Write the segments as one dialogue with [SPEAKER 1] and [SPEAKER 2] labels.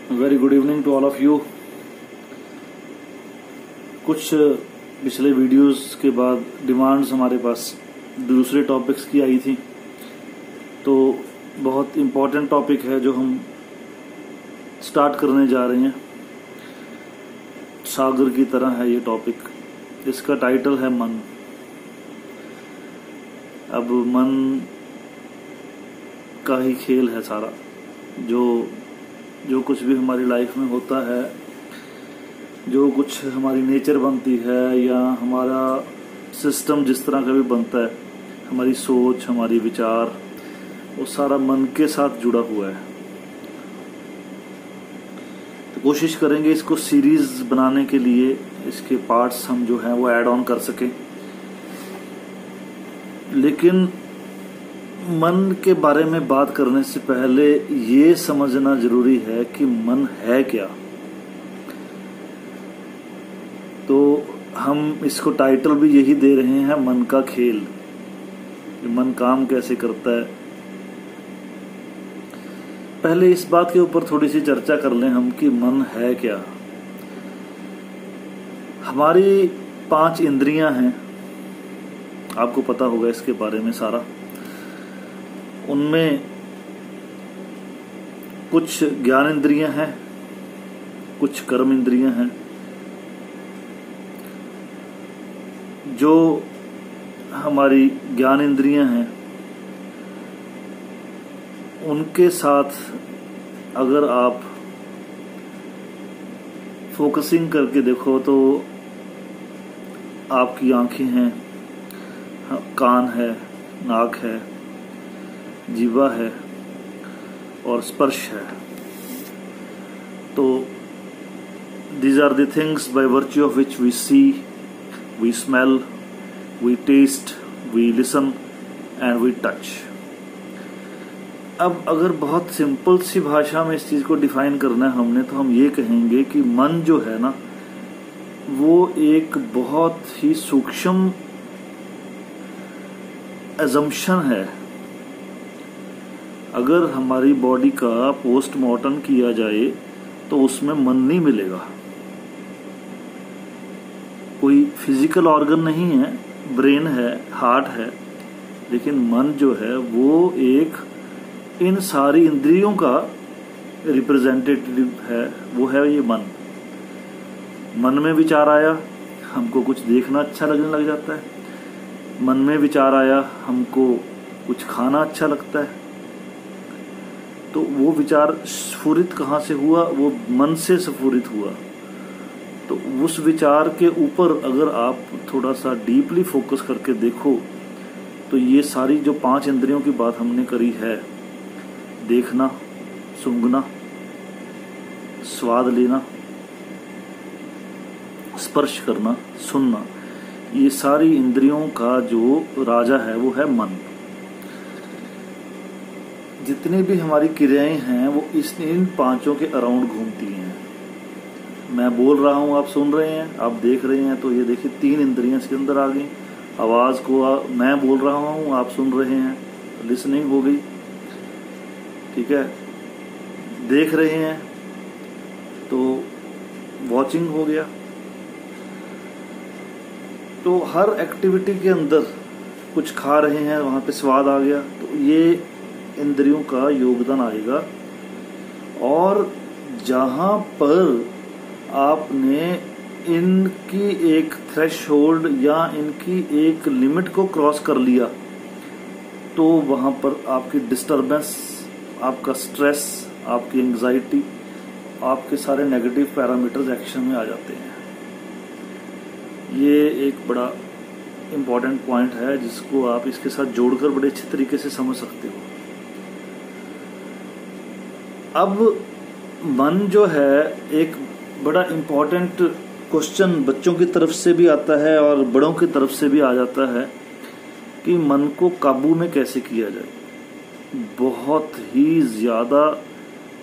[SPEAKER 1] Very good evening to all of you. कुछ पिछले videos के बाद डिमांड्स हमारे पास दूसरे टॉपिक्स की आई थी, तो बहुत इम्पोर्टेंट टॉपिक है जो हम स्टार्ट करने जा रहे हैं। सागर की तरह है ये टॉपिक। इसका टाइटल है मन। अब मन का ही खेल है सारा। जो कुछ भी हमारी लाइफ में होता है, जो कुछ हमारी नेचर बनती है या हमारा सिस्टम जिस तरह का भी बनता है, हमारी सोच, हमारी विचार, वो सारा मन के साथ जुड़ा हुआ है। तो कोशिश करेंगे इसको सीरीज बनाने के लिए, इसके पार्ट्स हम जो हैं वो ऐड ऑन कर सकें। लेकिन मन के बारे में बात करने से पहले ये समझना जरूरी है कि मन है क्या। तो हम इसको टाइटल भी यही दे रहे हैं, मन का खेल। मन काम कैसे करता है। पहले इस बात के ऊपर थोड़ी सी चर्चा कर लें हम कि मन है क्या। हमारी 5 इंद्रियां हैं, आपको पता होगा इसके बारे में सारा। उनमें कुछ ज्ञान इंद्रियां हैं, कुछ कर्म इंद्रियां हैं। जो हमारी ज्ञान इंद्रियां हैं उनके साथ अगर आप फोकसिंग करके देखो तो आपकी आंखें हैं, कान है, नाक है, जीवा है और स्पर्श है। तो these are the things by virtue of which we see, we smell, we taste, we listen and we touch। अब अगर बहुत सिंपल सी भाषा में इस चीज को डिफाइन करना है हमने, तो हम ये कहेंगे कि मन जो है ना, वो एक बहुत ही सूक्ष्म अजम्पशन है। अगर हमारी बॉडी का पोस्टमार्टम किया जाए तो उसमें मन नहीं मिलेगा। कोई फिजिकल ऑर्गन नहीं है, ब्रेन है, हार्ट है, लेकिन मन जो है वो एक इन सारी इंद्रियों का रिप्रेजेंटेटिव है। वो है ये मन। मन में विचार आया, हमको कुछ देखना अच्छा लगने लग जाता है। मन में विचार आया, हमको कुछ खाना अच्छा लगता है। तो वो विचार स्फुरित कहाँ से हुआ? वो मन से स्फुरित हुआ। तो उस विचार के ऊपर अगर आप थोड़ा सा डीपली फोकस करके देखो तो ये सारी जो 5 इंद्रियों की बात हमने करी है, देखना, सूंघना, स्वाद लेना, स्पर्श करना, सुनना, ये सारी इंद्रियों का जो राजा है वो है मन। जितनी भी हमारी क्रियाएं हैं वो इन 5 के अराउंड घूमती हैं। मैं बोल रहा हूँ, आप सुन रहे हैं, आप देख रहे हैं, तो ये देखिए 3 इंद्रियां इसके अंदर आ गई। आवाज को मैं बोल रहा हूँ, आप सुन रहे हैं, लिसनिंग हो गई, ठीक है। देख रहे हैं तो वॉचिंग हो गया। तो हर एक्टिविटी के अंदर कुछ खा रहे हैं, वहां पे स्वाद आ गया, तो ये इंद्रियों का योगदान आएगा। और जहां पर आपने इनकी एक थ्रेशहोल्ड या इनकी एक लिमिट को क्रॉस कर लिया, तो वहां पर आपकी डिस्टरबेंस, आपका स्ट्रेस, आपकी एंग्जाइटी, आपके सारे नेगेटिव पैरामीटर्स एक्शन में आ जाते हैं। ये एक बड़ा इम्पोर्टेंट पॉइंट है जिसको आप इसके साथ जोड़कर बड़े अच्छे तरीके से समझ सकते हो। अब मन जो है, एक बड़ा इम्पोर्टेंट क्वेश्चन बच्चों की तरफ से भी आता है और बड़ों की तरफ से भी आ जाता है कि मन को काबू में कैसे किया जाए। बहुत ही ज्यादा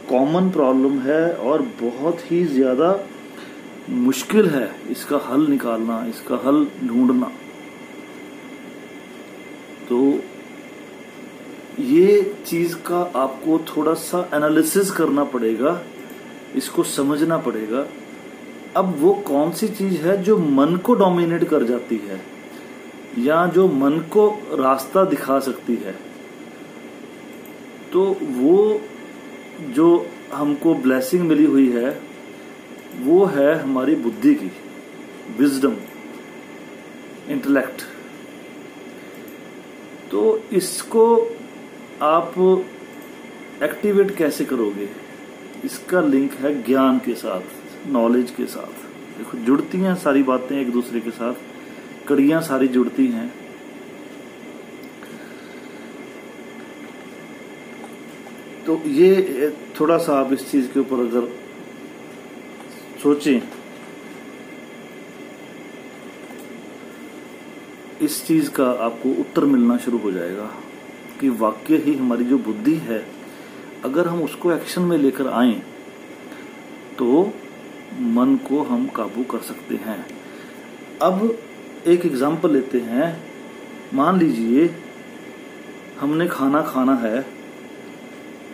[SPEAKER 1] कॉमन प्रॉब्लम है और बहुत ही ज्यादा मुश्किल है इसका हल निकालना, इसका हल ढूंढना। तो ये चीज का आपको थोड़ा सा एनालिसिस करना पड़ेगा इसको समझना पड़ेगा। अब वो कौन सी चीज है जो मन को डोमिनेट कर जाती है या जो मन को रास्ता दिखा सकती है, तो वो जो हमको ब्लेसिंग मिली हुई है वो है हमारी बुद्धि की, विजडम, इंटेलेक्ट। तो इसको आप एक्टिवेट कैसे करोगे? इसका लिंक है ज्ञान के साथ, नॉलेज के साथ। देखो जुड़ती हैं सारी बातें एक दूसरे के साथ, कड़ियां सारी जुड़ती हैं। तो ये थोड़ा सा आप इस चीज के ऊपर अगर सोचें, इस चीज का आपको उत्तर मिलना शुरू हो जाएगा कि वाकई ही हमारी जो बुद्धि है, अगर हम उसको एक्शन में लेकर आए तो मन को हम काबू कर सकते हैं। अब एक एग्जाम्पल लेते हैं। मान लीजिए हमने खाना खाना है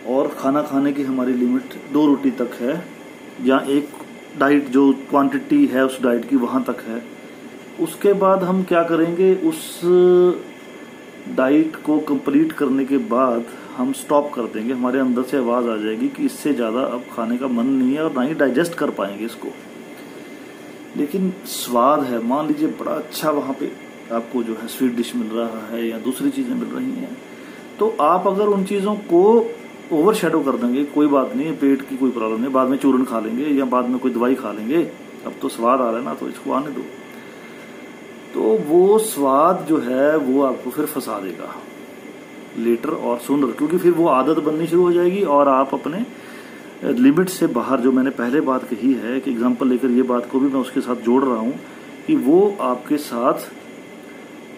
[SPEAKER 1] और खाना खाने की हमारी लिमिट 2 रोटी तक है, या एक डाइट जो क्वांटिटी है उस डाइट की वहां तक है। उसके बाद हम क्या करेंगे, उस डाइट को कंप्लीट करने के बाद हम स्टॉप कर देंगे। हमारे अंदर से आवाज आ जाएगी कि इससे ज्यादा अब खाने का मन नहीं है और ना ही डाइजेस्ट कर पाएंगे इसको। लेकिन स्वाद है, मान लीजिए बड़ा अच्छा वहां पे आपको जो है स्वीट डिश मिल रहा है या दूसरी चीजें मिल रही हैं, तो आप अगर उन चीजों को ओवर शेडो कर देंगे, कोई बात नहीं, पेट की कोई प्रॉब्लम नहीं, बाद में चूरन खा लेंगे या बाद में कोई दवाई खा लेंगे, अब तो स्वाद आ रहा है ना, तो इसको आने दो। तो वो स्वाद जो है वो आपको फिर फंसा देगा लेटर और सूनर, क्योंकि फिर वो आदत बननी शुरू हो जाएगी और आप अपने लिमिट से बाहर, जो मैंने पहले बात कही है कि एग्जांपल लेकर ये बात को भी मैं उसके साथ जोड़ रहा हूं कि वो आपके साथ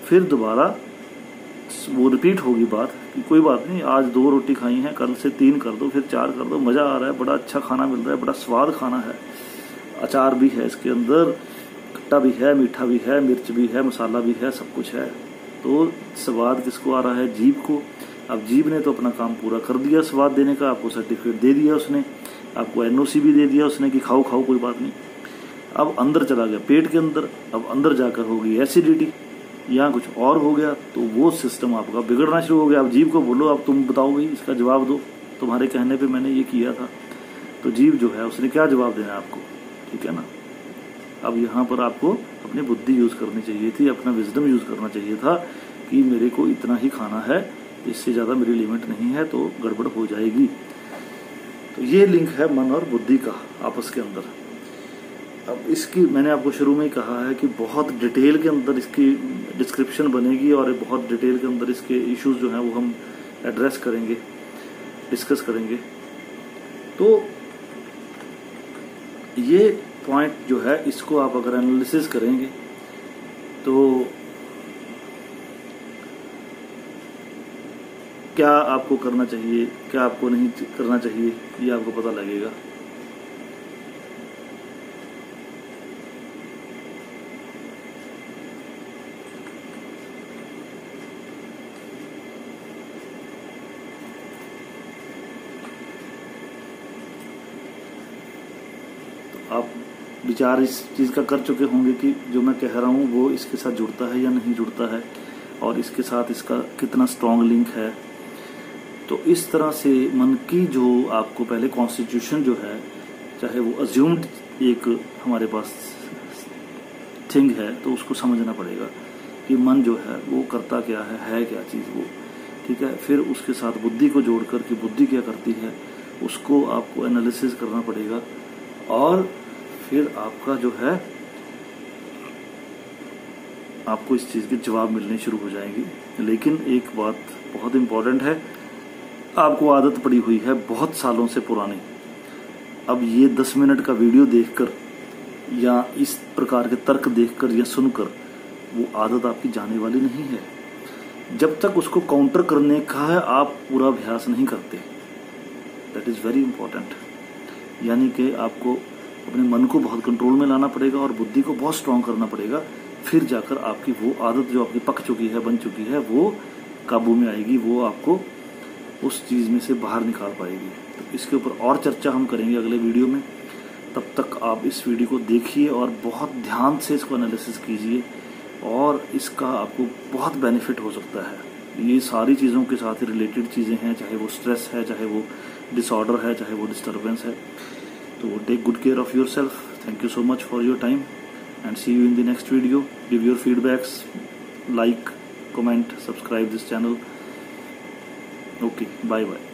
[SPEAKER 1] फिर दोबारा वो रिपीट होगी बात कि कोई बात नहीं, आज 2 रोटी खाई है, कल से 3 कर दो, फिर 4 कर दो, मजा आ रहा है, बड़ा अच्छा खाना मिल रहा है, बड़ा स्वाद खाना है, अचार भी है इसके अंदर, खट्टा भी है, मीठा भी है, मिर्च भी है, मसाला भी है, सब कुछ है। तो स्वाद किसको आ रहा है? जीभ को। अब जीभ ने तो अपना काम पूरा कर दिया स्वाद देने का, आपको सर्टिफिकेट दे दिया उसने, आपको एनओसी भी दे दिया उसने कि खाओ खाओ कोई बात नहीं। अब अंदर चला गया पेट के अंदर, अब अंदर जाकर होगी एसिडिटी या कुछ और हो गया, तो वो सिस्टम आपका बिगड़ना शुरू हो गया। अब जीभ को बोलो, अब तुम बताओ भाई, इसका जवाब दो, तुम्हारे कहने पे मैंने ये किया था। तो जीभ जो है उसने क्या जवाब देना है आपको, ठीक है ना। अब यहाँ पर आपको अपनी बुद्धि यूज करनी चाहिए थी, अपना विजडम यूज करना चाहिए था कि मेरे को इतना ही खाना है, इससे ज्यादा मेरी लिमिट नहीं है, तो गड़बड़ हो जाएगी। तो ये लिंक है मन और बुद्धि का आपस के अंदर। अब इसकी मैंने आपको शुरू में ही कहा है कि बहुत डिटेल के अंदर इसकी डिस्क्रिप्शन बनेगी और बहुत डिटेल के अंदर इसके इश्यूज जो हैं वो हम एड्रेस करेंगे, डिस्कस करेंगे। तो ये पॉइंट जो है इसको आप अगर एनालिसिस करेंगे तो क्या आपको करना चाहिए, क्या आपको नहीं करना चाहिए, ये आपको पता लगेगा। आप विचार इस चीज का कर चुके होंगे कि जो मैं कह रहा हूं वो इसके साथ जुड़ता है या नहीं जुड़ता है, और इसके साथ इसका कितना स्ट्रॉन्ग लिंक है। तो इस तरह से मन की जो आपको पहले कॉन्स्टिट्यूशन जो है, चाहे वो अज्यूम्ड एक हमारे पास थिंग है, तो उसको समझना पड़ेगा कि मन जो है वो करता क्या है क्या चीज वो, ठीक है। फिर उसके साथ बुद्धि को जोड़कर कि बुद्धि क्या करती है उसको आपको एनालिसिस करना पड़ेगा, और फिर आपका जो है आपको इस चीज के जवाब मिलने शुरू हो जाएंगे। लेकिन एक बात बहुत इंपॉर्टेंट है, आपको आदत पड़ी हुई है बहुत सालों से पुरानी। अब ये 10 मिनट का वीडियो देखकर या इस प्रकार के तर्क देखकर या सुनकर वो आदत आपकी जाने वाली नहीं है, जब तक उसको काउंटर करने का है आप पूरा अभ्यास नहीं करते। That is very important. यानी कि आपको अपने मन को बहुत कंट्रोल में लाना पड़ेगा और बुद्धि को बहुत स्ट्रांग करना पड़ेगा, फिर जाकर आपकी वो आदत जो आपकी पक चुकी है, बन चुकी है, वो काबू में आएगी, वो आपको उस चीज़ में से बाहर निकाल पाएगी। तो इसके ऊपर और चर्चा हम करेंगे अगले वीडियो में। तब तक आप इस वीडियो को देखिए और बहुत ध्यान से इसको एनालिसिस कीजिए, और इसका आपको बहुत बेनिफिट हो सकता है। ये सारी चीज़ों के साथ रिलेटेड चीज़ें हैं, चाहे वो स्ट्रेस है, चाहे वो डिसऑर्डर है, चाहे वो डिस्टर्बेंस है। तो take good care of your self. Thank you so much for your time and see you in the next video. Give your feedbacks, like, comment, subscribe this channel. Okay, bye bye.